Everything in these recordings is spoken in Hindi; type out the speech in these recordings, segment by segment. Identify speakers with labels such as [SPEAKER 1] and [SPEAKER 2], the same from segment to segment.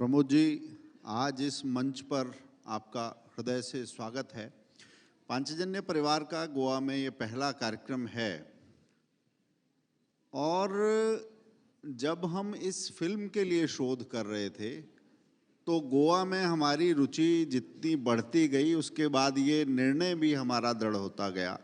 [SPEAKER 1] प्रमोद जी, आज इस मंच पर आपका हृदय से स्वागत है। पांचजन्य परिवार का गोवा में ये पहला कार्यक्रम है और जब हम इस फिल्म के लिए शोध कर रहे थे तो गोवा में हमारी रुचि जितनी बढ़ती गई उसके बाद ये निर्णय भी हमारा दृढ़ होता गया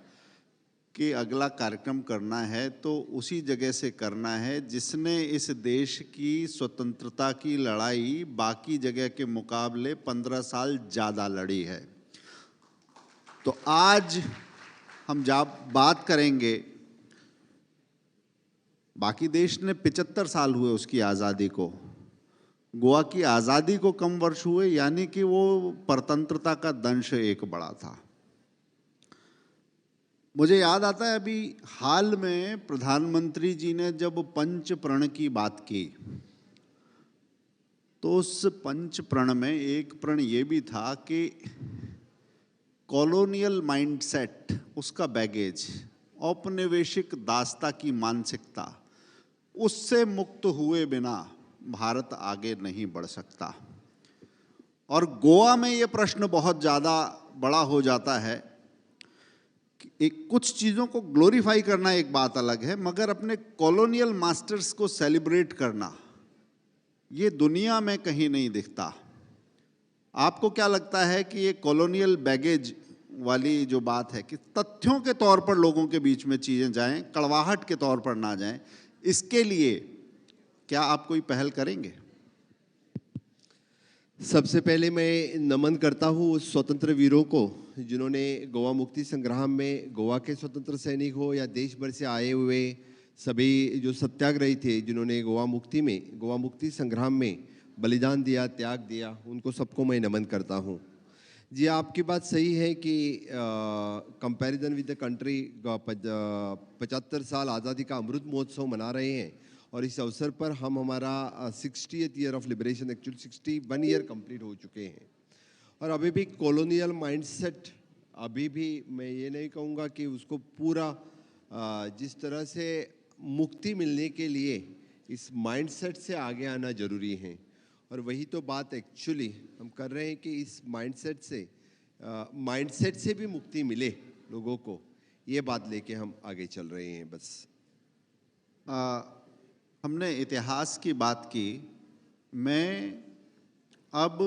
[SPEAKER 1] कि अगला कार्यक्रम करना है तो उसी जगह से करना है जिसने इस देश की स्वतंत्रता की लड़ाई बाकी जगह के मुकाबले 15 साल ज़्यादा लड़ी है। तो आज हम बात करेंगे, बाकी देश ने 75 साल हुए उसकी आज़ादी को, गोवा की आज़ादी को कम वर्ष हुए, यानी कि वो परतंत्रता का दंश एक बड़ा था। मुझे याद आता है अभी हाल में प्रधानमंत्री जी ने जब पंच प्रण की बात की तो उस पंच प्रण में एक प्रण ये भी था कि कॉलोनियल माइंडसेट, उसका बैगेज, औपनिवेशिक दासता की मानसिकता, उससे मुक्त हुए बिना भारत आगे नहीं बढ़ सकता। और गोवा में ये प्रश्न बहुत ज़्यादा बड़ा हो जाता है। एक कुछ चीज़ों को ग्लोरीफाई करना एक बात अलग है, मगर अपने कॉलोनियल मास्टर्स को सेलिब्रेट करना ये दुनिया में कहीं नहीं दिखता। आपको क्या लगता है कि ये कॉलोनियल बैगेज वाली जो बात है कि तथ्यों के तौर पर लोगों के बीच में चीज़ें जाएं, कड़वाहट के तौर पर ना जाएं, इसके लिए क्या आप कोई पहल करेंगे?
[SPEAKER 2] सबसे पहले मैं नमन करता हूँ उस स्वतंत्र वीरों को जिन्होंने गोवा मुक्ति संग्राम में, गोवा के स्वतंत्र सैनिक हो या देश भर से आए हुए सभी जो सत्याग्रही थे, जिन्होंने गोवा मुक्ति संग्राम में बलिदान दिया, त्याग दिया, उनको सबको मैं नमन करता हूँ। जी, आपकी बात सही है कि कंपैरिजन विद द कंट्री 75 साल आज़ादी का अमृत महोत्सव मना रहे हैं और इस अवसर पर हम हमारा 60th year of liberation, actually 61 year complete हो चुके हैं। और अभी भी कॉलोनियल माइंडसेट, अभी भी मैं ये नहीं कहूँगा कि उसको पूरा जिस तरह से मुक्ति मिलने के लिए इस माइंडसेट से आगे आना जरूरी है। और वही तो बात एक्चुअली हम कर रहे हैं कि इस माइंडसेट से भी मुक्ति मिले लोगों को, ये बात लेके हम आगे चल रहे हैं। बस
[SPEAKER 1] हमने इतिहास की बात की, मैं अब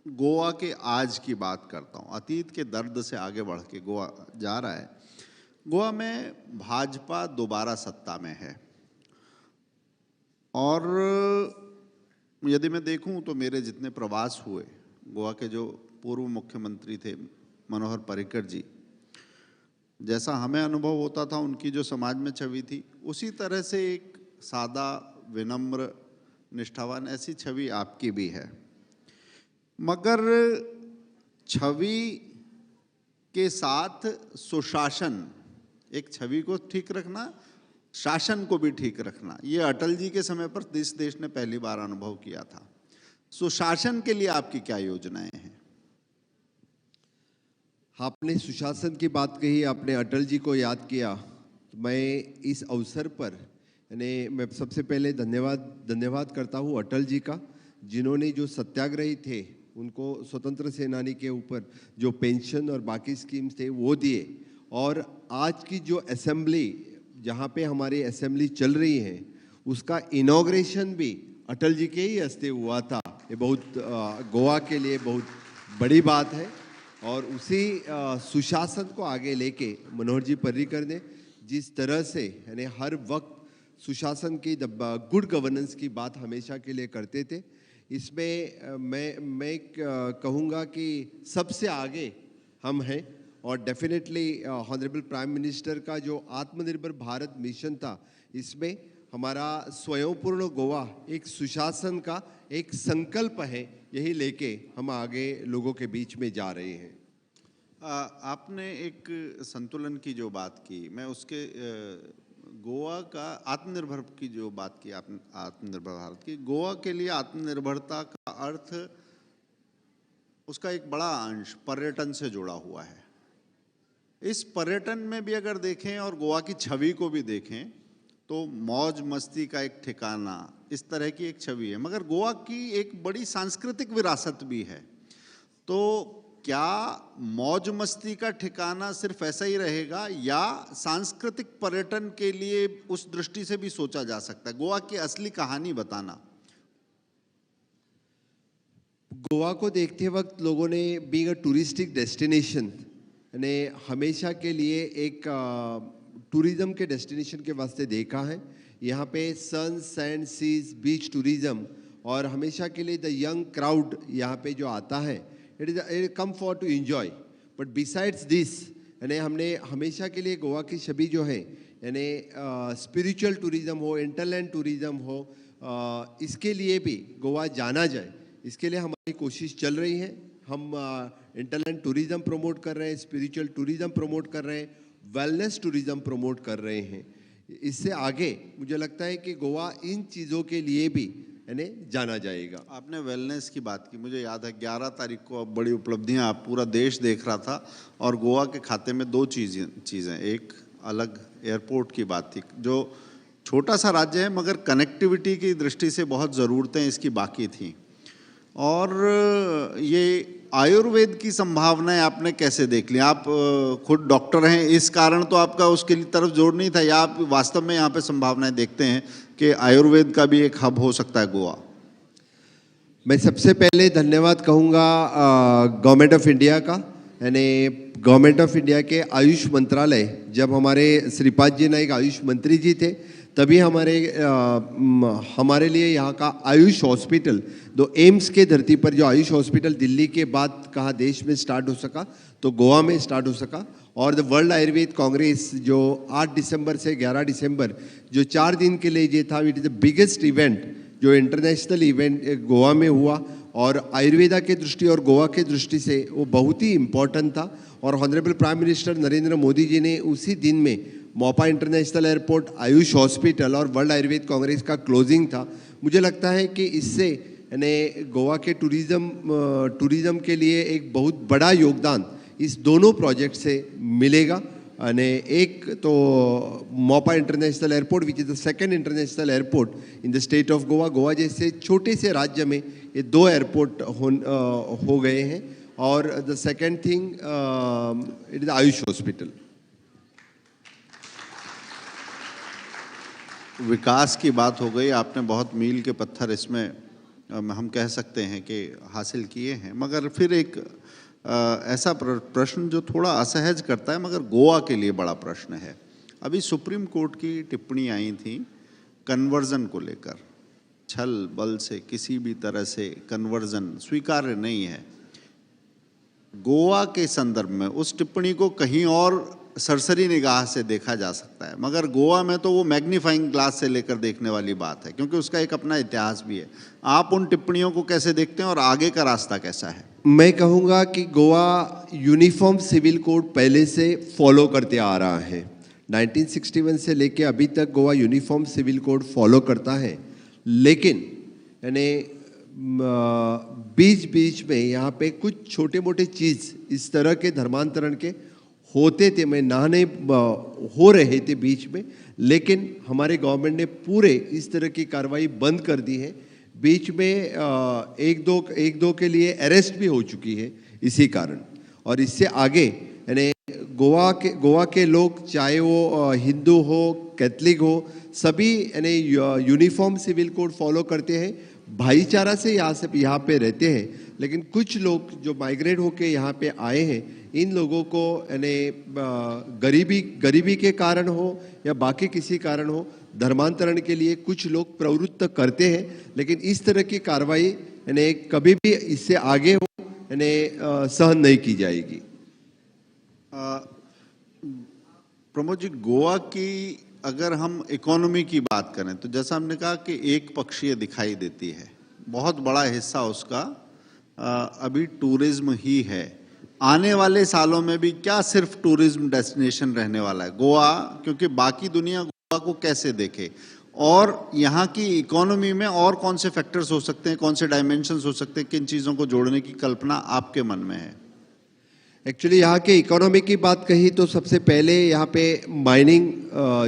[SPEAKER 1] गोवा के आज की बात करता हूँ। अतीत के दर्द से आगे बढ़ के गोवा जा रहा है। गोवा में भाजपा दोबारा सत्ता में है और यदि मैं देखूं तो मेरे जितने प्रवास हुए, गोवा के जो पूर्व मुख्यमंत्री थे मनोहर पर्रिकर जी, जैसा हमें अनुभव होता था, उनकी जो समाज में छवि थी, उसी तरह से एक सादा, विनम्र, निष्ठावान, ऐसी छवि आपकी भी है। मगर छवि के साथ सुशासन, एक छवि को ठीक रखना, शासन को भी ठीक रखना, ये अटल जी के समय पर इस देश ने पहली बार अनुभव किया था। सुशासन के लिए आपकी क्या योजनाएं हैं?
[SPEAKER 2] आपने सुशासन की बात कही, आपने अटल जी को याद किया, तो मैं इस अवसर पर मैं सबसे पहले धन्यवाद करता हूँ अटल जी का, जिन्होंने जो सत्याग्रही थे उनको स्वतंत्र सेनानी के ऊपर जो पेंशन और बाकी स्कीम्स थे वो दिए। और आज की जो असेंबली, जहाँ पे हमारी असेंबली चल रही है, उसका इनॉग्रेशन भी अटल जी के ही हस्ते हुआ था। ये बहुत गोवा के लिए बहुत बड़ी बात है। और उसी सुशासन को आगे लेके मनोहर जी पर्रिकर ने जिस तरह से यानी हर वक्त सुशासन की, गुड गवर्नेंस की बात हमेशा के लिए करते थे, इसमें मैं कहूँगा कि सबसे आगे हम हैं। और डेफिनेटली ऑनरेबल प्राइम मिनिस्टर का जो आत्मनिर्भर भारत मिशन था, इसमें हमारा स्वयंपूर्ण गोवा एक सुशासन का एक संकल्प है, यही लेके हम आगे लोगों के बीच में जा रहे हैं।
[SPEAKER 1] आपने एक संतुलन की जो बात की, मैं उसके गोवा का आत्मनिर्भर की जो बात की, आपने आत्मनिर्भर भारत की, गोवा के लिए आत्मनिर्भरता का अर्थ, उसका एक बड़ा अंश पर्यटन से जुड़ा हुआ है। इस पर्यटन में भी अगर देखें और गोवा की छवि को भी देखें तो मौज मस्ती का एक ठिकाना, इस तरह की एक छवि है। मगर गोवा की एक बड़ी सांस्कृतिक विरासत भी है। तो क्या मौज मस्ती का ठिकाना सिर्फ ऐसा ही रहेगा या सांस्कृतिक पर्यटन के लिए उस दृष्टि से भी सोचा जा सकता है? गोवा की असली कहानी बताना।
[SPEAKER 2] गोवा को देखते वक्त लोगों ने बीइंग अ टूरिस्टिक डेस्टिनेशन ने हमेशा के लिए एक टूरिज्म के डेस्टिनेशन के वास्ते देखा है। यहाँ पे सन सैंड सीज बीच टूरिज्म और हमेशा के लिए द यंग क्राउड यहाँ पे जो आता है, it come for to enjoy. But besides this यानी हमने हमेशा के लिए गोवा की छवि जो है यानी स्पिरिचुअल टूरिज्म हो, इंटरलैंड टूरिज्म हो, इसके लिए भी गोवा जाना जाए, इसके लिए हमारी कोशिश चल रही है। हम इंटरलैंड टूरिज्म प्रमोट कर रहे हैं, स्पिरिचुअल टूरिज्म प्रमोट कर रहे हैं, वेलनेस टूरिज्म प्रमोट कर रहे हैं। इससे आगे मुझे लगता है कि गोवा इन चीज़ों के लिए भी यानी जाना जाएगा।
[SPEAKER 1] आपने वेलनेस की बात की, मुझे याद है 11 तारीख को अब बड़ी उपलब्धियां आप पूरा देश देख रहा था और गोवा के खाते में दो चीज़ें, एक अलग एयरपोर्ट की बात थी, जो छोटा सा राज्य है मगर कनेक्टिविटी की दृष्टि से बहुत ज़रूरतें इसकी बाकी थी। और ये आयुर्वेद की संभावनाएं आपने कैसे देख ली? आप खुद डॉक्टर हैं, इस कारण तो आपका उसके तरफ जोर नहीं था, या आप वास्तव में यहाँ पे संभावनाएं देखते हैं कि आयुर्वेद का भी एक हब हो सकता है गोवा?
[SPEAKER 2] मैं सबसे पहले धन्यवाद कहूँगा गवर्नमेंट ऑफ इंडिया का, यानी गवर्नमेंट ऑफ इंडिया के आयुष मंत्रालय, जब हमारे श्रीपाद जी नाइक आयुष मंत्री जी थे तभी हमारे लिए यहाँ का आयुष हॉस्पिटल, दो एम्स के धरती पर जो आयुष हॉस्पिटल दिल्ली के बाद कहाँ देश में स्टार्ट हो सका तो गोवा में स्टार्ट हो सका। और द वर्ल्ड आयुर्वेद कांग्रेस जो 8 दिसंबर से 11 दिसंबर जो 4 दिन के लिए ये था, it is the biggest event जो इंटरनेशनल इवेंट गोवा में हुआ और आयुर्वेदा के दृष्टि और गोवा के दृष्टि से वो बहुत ही इम्पोर्टेंट था। और honourable prime minister Narendra Modi ji ने उसी दिन में Mopa international airport, Ayush hospital और वर्ल्ड आयुर्वेद कांग्रेस का क्लोजिंग था। मुझे लगता है कि इससे यानी गोवा के टूरिज़्म के लिए एक बहुत बड़ा योगदान इस दोनों प्रोजेक्ट से मिलेगा। यानी एक तो Mopa international airport which is the second international airport in the state of Goa. Goa जैसे छोटे से राज्य में ये 2 एयरपोर्ट हो गए हैं। और the second thing it is Ayush hospital.
[SPEAKER 1] विकास की बात हो गई, आपने बहुत मील के पत्थर इसमें हम कह सकते हैं कि हासिल किए हैं। मगर फिर एक ऐसा प्रश्न जो थोड़ा असहज करता है मगर गोवा के लिए बड़ा प्रश्न है। अभी सुप्रीम कोर्ट की टिप्पणी आई थी कन्वर्जन को लेकर, छल बल से किसी भी तरह से कन्वर्जन स्वीकार्य नहीं है। गोवा के संदर्भ में उस टिप्पणी को कहीं और सरसरी निगाह से देखा जा सकता है, मगर गोवा में तो वो मैग्नीफाइंग ग्लास से लेकर देखने वाली बात है, क्योंकि उसका एक अपना इतिहास भी है। आप उन टिप्पणियों को कैसे देखते हैं और आगे का रास्ता कैसा है?
[SPEAKER 2] मैं कहूँगा कि गोवा यूनिफॉर्म सिविल कोड पहले से फॉलो करते आ रहा है। 1961 से लेके अभी तक Goa uniform civil code follow करता है, लेकिन यानी बीच बीच में यहाँ पे कुछ छोटे मोटे चीज़ इस तरह के धर्मांतरण के होते थे, मैं नहाने हो रहे थे बीच में, लेकिन हमारे गवर्नमेंट ने पूरे इस तरह की कार्रवाई बंद कर दी है। बीच में एक दो के लिए अरेस्ट भी हो चुकी है इसी कारण। और इससे आगे यानी गोवा के लोग, चाहे वो हिंदू हो, कैथलिक हो, सभी यानी यूनिफॉर्म सिविल कोड फॉलो करते हैं, भाईचारा से यहाँ पे रहते हैं। लेकिन कुछ लोग जो माइग्रेट होके यहाँ पे आए हैं, इन लोगों को यानी गरीबी के कारण हो या बाकी किसी कारण हो, धर्मांतरण के लिए कुछ लोग प्रवृत्त करते हैं। लेकिन इस तरह की कार्रवाई यानी कभी भी इससे आगे हो यानी सहन नहीं की जाएगी।
[SPEAKER 1] प्रमोद जी, गोवा की अगर हम इकोनॉमी की बात करें तो जैसा हमने कहा कि एक पक्षीय दिखाई देती है, बहुत बड़ा हिस्सा उसका अभी टूरिज्म ही है। आने वाले सालों में भी क्या सिर्फ टूरिज्म डेस्टिनेशन रहने वाला है गोवा? क्योंकि बाकी दुनिया गोवा को कैसे देखे, और यहाँ की इकोनॉमी में और कौन से फैक्टर्स हो सकते हैं, कौन से डायमेंशंस हो सकते हैं, किन चीज़ों को जोड़ने की कल्पना आपके मन में है?
[SPEAKER 2] एक्चुअली यहाँ के इकोनॉमी की बात कही तो सबसे पहले यहाँ पे माइनिंग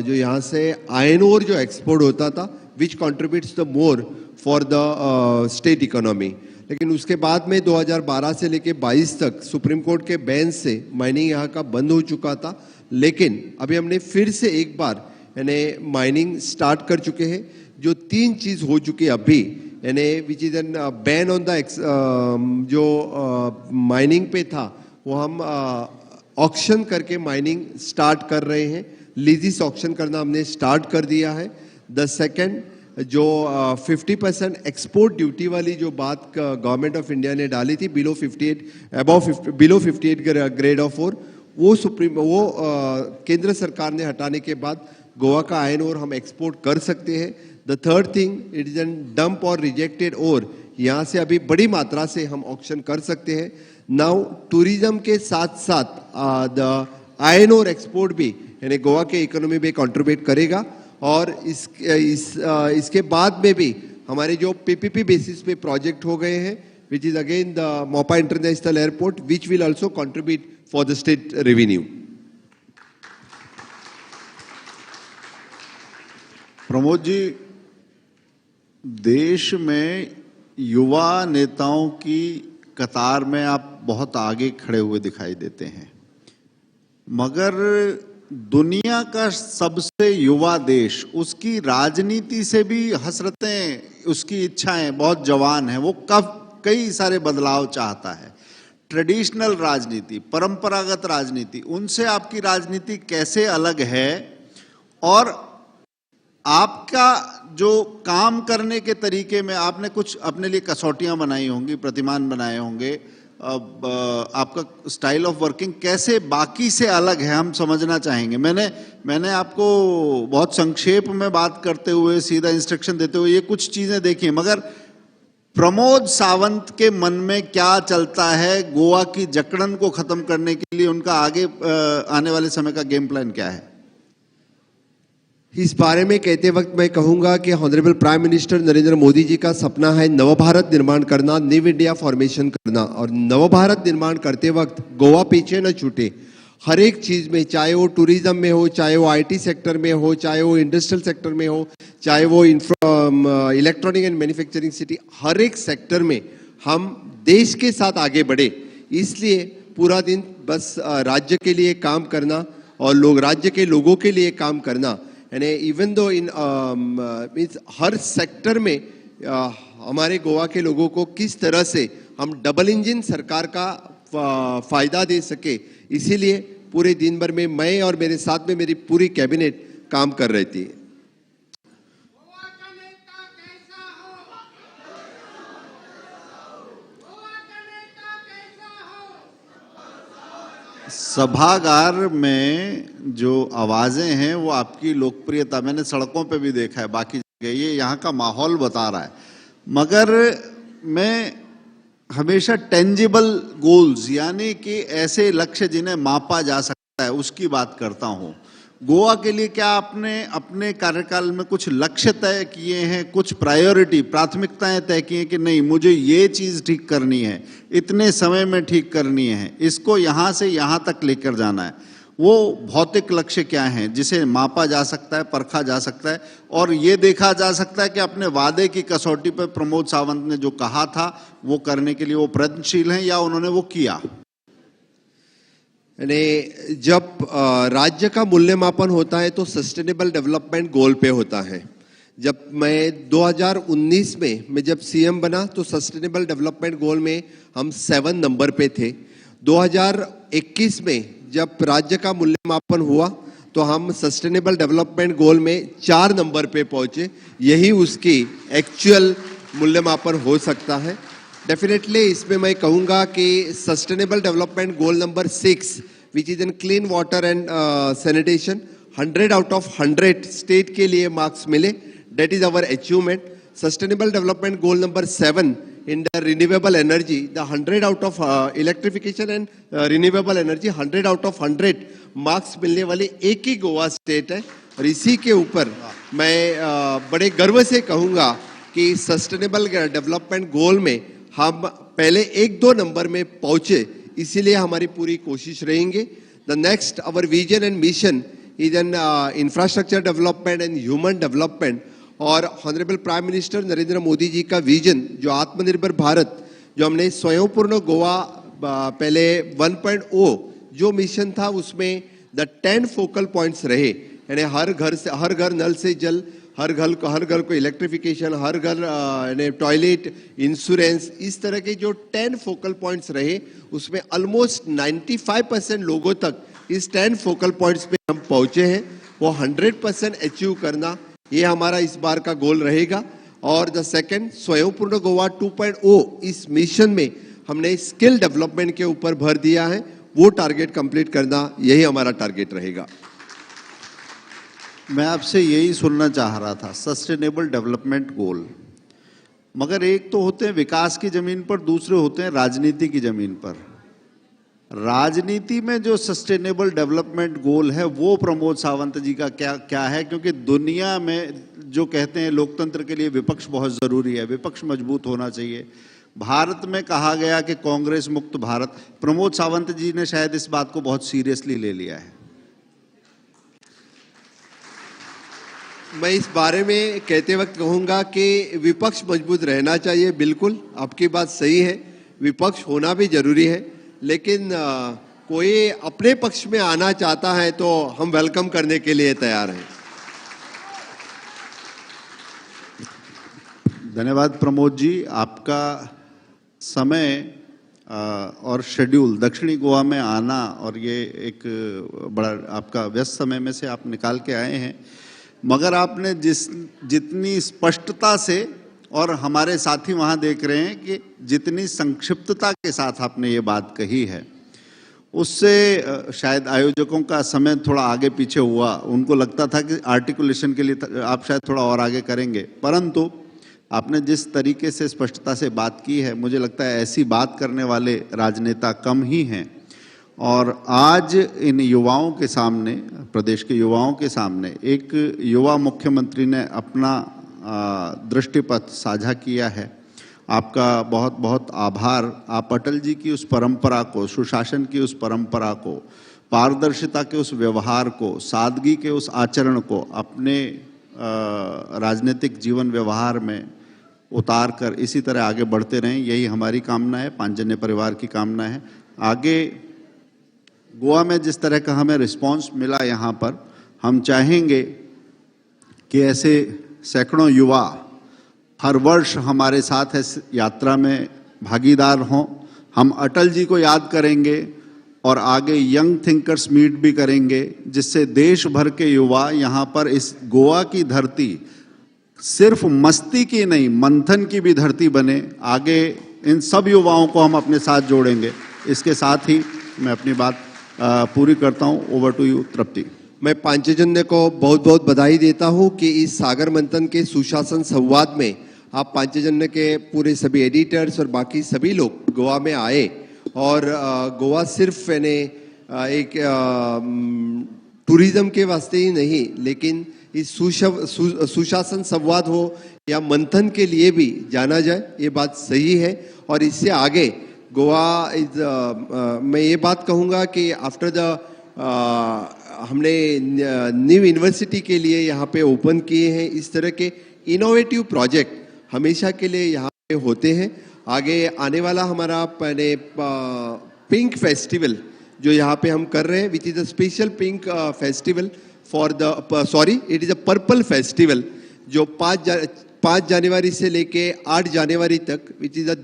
[SPEAKER 2] जो यहाँ से आयरन ओर जो एक्सपोर्ट होता था which contributes the more for the state economy, लेकिन उसके बाद में 2012 से लेके 22 तक सुप्रीम कोर्ट के बैन से माइनिंग यहाँ का बंद हो चुका था। लेकिन अभी हमने फिर से एक बार यानी माइनिंग स्टार्ट कर चुके हैं। जो 3 चीज़ हो चुकी है अभी यानी which is an ban on the जो माइनिंग पे था वो हम ऑक्शन करके माइनिंग स्टार्ट कर रहे हैं। लीजिस ऑक्शन करना हमने स्टार्ट कर दिया है। द सेकंड जो 50% एक्सपोर्ट ड्यूटी वाली जो बात गवर्नमेंट ऑफ इंडिया ने डाली थी बिलो 58 ग्रेड ऑफ ओर वो केंद्र सरकार ने हटाने के बाद गोवा का आयरन ओर हम एक्सपोर्ट कर सकते हैं। The third thing it is an dump और रिजेक्टेड ओर, यहाँ से अभी बड़ी मात्रा से हम ऑक्शन कर सकते हैं। नाउ टूरिज्म के साथ साथ द आयरन ओर एक्सपोर्ट भी यानी गोवा के इकोनॉमी में कंट्रीब्यूट करेगा। और इसके बाद में भी हमारे जो पीपीपी बेसिस पे प्रोजेक्ट हो गए हैं which is again the Mopa international airport which will also contribute for the state revenue.
[SPEAKER 1] Pramod ji, देश में युवा नेताओं की कतार में आप बहुत आगे खड़े हुए दिखाई देते हैं, मगर दुनिया का सबसे युवा देश, उसकी राजनीति से भी हसरतें, उसकी इच्छाएं बहुत जवान हैं। वो कई सारे बदलाव चाहता है। ट्रेडिशनल राजनीति, परंपरागत राजनीति, उनसे आपकी राजनीति कैसे अलग है? और आपका जो काम करने के तरीके में आपने कुछ अपने लिए कसौटियां बनाई होंगी, प्रतिमान बनाए होंगे। अब आपका स्टाइल ऑफ वर्किंग कैसे बाकी से अलग है, हम समझना चाहेंगे। मैंने आपको बहुत संक्षेप में बात करते हुए, सीधा इंस्ट्रक्शन देते हुए ये कुछ चीजें देखी, मगर प्रमोद सावंत के मन में क्या चलता है, गोवा की जकड़न को खत्म करने के लिए उनका आगे आने वाले समय का गेम प्लान क्या है?
[SPEAKER 2] इस बारे में कहते वक्त मैं कहूंगा कि honourable prime minister Narendra Modi ji का सपना है नव भारत निर्माण करना, न्यू इंडिया फॉर्मेशन करना। और नव भारत निर्माण करते वक्त गोवा पीछे न छूटे। हर एक चीज़ में, चाहे वो टूरिज्म में हो, चाहे वो आईटी सेक्टर में हो, चाहे वो इंडस्ट्रियल सेक्टर में हो, चाहे वो इलेक्ट्रॉनिक एंड मैन्युफैक्चरिंग सिटी, हर एक सेक्टर में हम देश के साथ आगे बढ़े। इसलिए पूरा दिन बस राज्य के लिए काम करना और राज्य के लोगों के लिए काम करना। यानी इवन दो इन मीन्स हर सेक्टर में हमारे गोवा के लोगों को किस तरह से हम डबल इंजन सरकार का फायदा दे सके, इसीलिए पूरे दिन भर में मैं और मेरे साथ में मेरी पूरी कैबिनेट काम कर रही थी।
[SPEAKER 1] सभागार में जो आवाजें हैं वो आपकी लोकप्रियता, मैंने सड़कों पे भी देखा है, बाकी जगह ये यहाँ का माहौल बता रहा है। मगर मैं हमेशा टेंजिबल गोल्स यानी कि ऐसे लक्ष्य जिन्हें मापा जा सकता है उसकी बात करता हूँ। गोवा के लिए क्या आपने अपने कार्यकाल में कुछ लक्ष्य तय किए हैं, कुछ प्राथमिकताएं तय की हैं कि नहीं मुझे ये चीज ठीक करनी है, इतने समय में ठीक करनी है, इसको यहाँ से यहाँ तक लेकर जाना है? वो भौतिक लक्ष्य क्या हैं जिसे मापा जा सकता है, परखा जा सकता है और ये देखा जा सकता है कि अपने वादे की कसौटी पर प्रमोद सावंत ने जो कहा था वो करने के लिए वो प्रयत्नशील हैं या उन्होंने वो किया?
[SPEAKER 2] जब राज्य का मूल्यमापन होता है तो सस्टेनेबल डेवलपमेंट गोल पे होता है। जब मैं 2019 में मैं जब सीएम बना तो सस्टेनेबल डेवलपमेंट गोल में हम 7 नंबर पे थे। 2021 में जब राज्य का मूल्यमापन हुआ तो हम सस्टेनेबल डेवलपमेंट गोल में 4 नंबर पे पहुंचे। यही उसकी एक्चुअल मूल्यमापन हो सकता है। डेफिनेटली इसमें मैं कहूँगा कि sustainable development goal number 6 which is in clean water and sanitation 100 out of 100 state के लिए मार्क्स मिले। That is our achievement. Sustainable development goal number 7 in the renewable energy, the 100 out of electrification and renewable energy 100 out of 100 marks मिलने वाले एक ही गोवा स्टेट है। और इसी के ऊपर मैं बड़े गर्व से कहूँगा कि सस्टेनेबल डेवलपमेंट गोल में हम पहले 1-2 नंबर में पहुँचे। इसीलिए हमारी पूरी कोशिश रहेंगे। The next our vision and mission is an infrastructure development and human development. और honourable prime minister Narendra Modi ji का विजन जो आत्मनिर्भर भारत, जो हमने स्वयंपूर्ण गोवा पहले 1.0 जो मिशन था, उसमें द 10 फोकल पॉइंट्स रहे, यानी हर घर नल से जल, हर घर को इलेक्ट्रिफिकेशन, हर घर टॉयलेट, इंश्योरेंस, इस तरह के जो 10 फोकल पॉइंट्स रहे, उसमें ऑलमोस्ट 95% लोगों तक इस 10 फोकल पॉइंट्स पे हम पहुंचे हैं। वो 100% अचीव करना, ये हमारा इस बार का गोल रहेगा। और द सेकंड स्वयंपूर्ण गोवा 2.0, इस मिशन में हमने स्किल डेवलपमेंट के ऊपर भर दिया है, वो टारगेट कंप्लीट करना, यही हमारा टारगेट रहेगा।
[SPEAKER 1] मैं आपसे यही सुनना चाह रहा था, सस्टेनेबल डेवलपमेंट गोल, मगर एक तो होते हैं विकास की जमीन पर, दूसरे होते हैं राजनीति की जमीन पर। राजनीति में जो सस्टेनेबल डेवलपमेंट गोल है वो प्रमोद सावंत जी का क्या है? क्योंकि दुनिया में जो कहते हैं लोकतंत्र के लिए विपक्ष बहुत जरूरी है, विपक्ष मजबूत होना चाहिए। भारत में कहा गया कि कांग्रेस मुक्त भारत, प्रमोद सावंत जी ने शायद इस बात को बहुत सीरियसली ले लिया है।
[SPEAKER 2] मैं इस बारे में कहते वक्त कहूंगा कि विपक्ष मजबूत रहना चाहिए। बिल्कुल आपकी बात सही है, विपक्ष होना भी जरूरी है, लेकिन कोई अपने पक्ष में आना चाहता है तो हम वेलकम करने के लिए तैयार हैं।
[SPEAKER 1] धन्यवाद प्रमोद जी। आपका समय और शेड्यूल दक्षिणी गोवा में आना, और ये एक बड़ा आपका व्यस्त समय में से आप निकाल के आए हैं, मगर आपने जितनी स्पष्टता से, और हमारे साथी वहाँ देख रहे हैं कि जितनी संक्षिप्तता के साथ आपने ये बात कही है, उससे शायद आयोजकों का समय थोड़ा आगे पीछे हुआ। उनको लगता था कि आर्टिकुलेशन के लिए आप शायद थोड़ा और आगे करेंगे, परंतु आपने जिस तरीके से स्पष्टता से बात की है, मुझे लगता है ऐसी बात करने वाले राजनेता कम ही हैं। और आज इन युवाओं के सामने, प्रदेश के युवाओं के सामने, एक युवा मुख्यमंत्री ने अपना दृष्टिपथ साझा किया है। आपका बहुत बहुत आभार। आप अटल जी की उस परंपरा को, सुशासन की उस परंपरा को, पारदर्शिता के उस व्यवहार को, सादगी के उस आचरण को अपने राजनीतिक जीवन व्यवहार में उतार कर इसी तरह आगे बढ़ते रहें, यही हमारी कामना है, पांचजन्य परिवार की कामना है। आगे गोवा में जिस तरह का हमें रिस्पांस मिला यहाँ पर, हम चाहेंगे कि ऐसे सैकड़ों युवा हर वर्ष हमारे साथ इस यात्रा में भागीदार हों। हम अटल जी को याद करेंगे और आगे यंग थिंकर्स मीट भी करेंगे, जिससे देश भर के युवा यहाँ पर इस गोवा की धरती सिर्फ मस्ती की नहीं, मंथन की भी धरती बने। आगे इन सब युवाओं को हम अपने साथ जोड़ेंगे। इसके साथ ही मैं अपनी बात पूरी करता हूँ। ओवर टू यू तृप्ति।
[SPEAKER 2] मैं पांचजन्य को बहुत बहुत बधाई देता हूँ कि इस सागर मंथन के सुशासन संवाद में आप पांचजन्य के पूरे सभी एडिटर्स और बाकी सभी लोग गोवा में आए। और गोवा सिर्फ एक टूरिज्म के वास्ते ही नहीं, लेकिन इस सुशासन संवाद हो या मंथन के लिए भी जाना जाए, ये बात सही है। और इससे आगे गोवा मैं ये बात कहूँगा कि आफ्टर द हमने न्यू यूनिवर्सिटी के लिए यहाँ पे ओपन किए हैं। इस तरह के इनोवेटिव प्रोजेक्ट हमेशा के लिए यहाँ पे होते हैं। आगे आने वाला हमारा पिंक फेस्टिवल जो यहाँ पे हम कर रहे हैं, which is a special pink festival for the it is a purple festival, जो 5 जनवरी से लेके 8 जनवरी तक, विच इज़ अ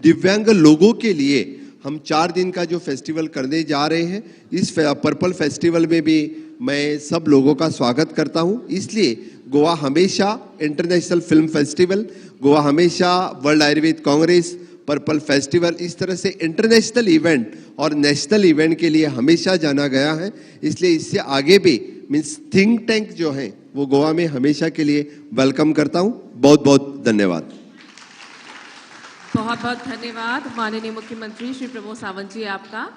[SPEAKER 2] दिव्यांग लोगों के लिए हम 4 दिन का जो फेस्टिवल करने जा रहे हैं। इस पर्पल फेस्टिवल में भी मैं सब लोगों का स्वागत करता हूं। इसलिए गोवा हमेशा इंटरनेशनल फिल्म फेस्टिवल, गोवा हमेशा world Ayurveda Congress, purple festival, इस तरह से इंटरनेशनल इवेंट और नेशनल इवेंट के लिए हमेशा जाना गया है। इसलिए इससे आगे भी मीन्स थिंक टैंक जो है वो गोवा में हमेशा के लिए वेलकम करता हूं। बहुत बहुत धन्यवाद।
[SPEAKER 3] बहुत बहुत धन्यवाद माननीय मुख्यमंत्री श्री प्रमोद सावंत जी आपका।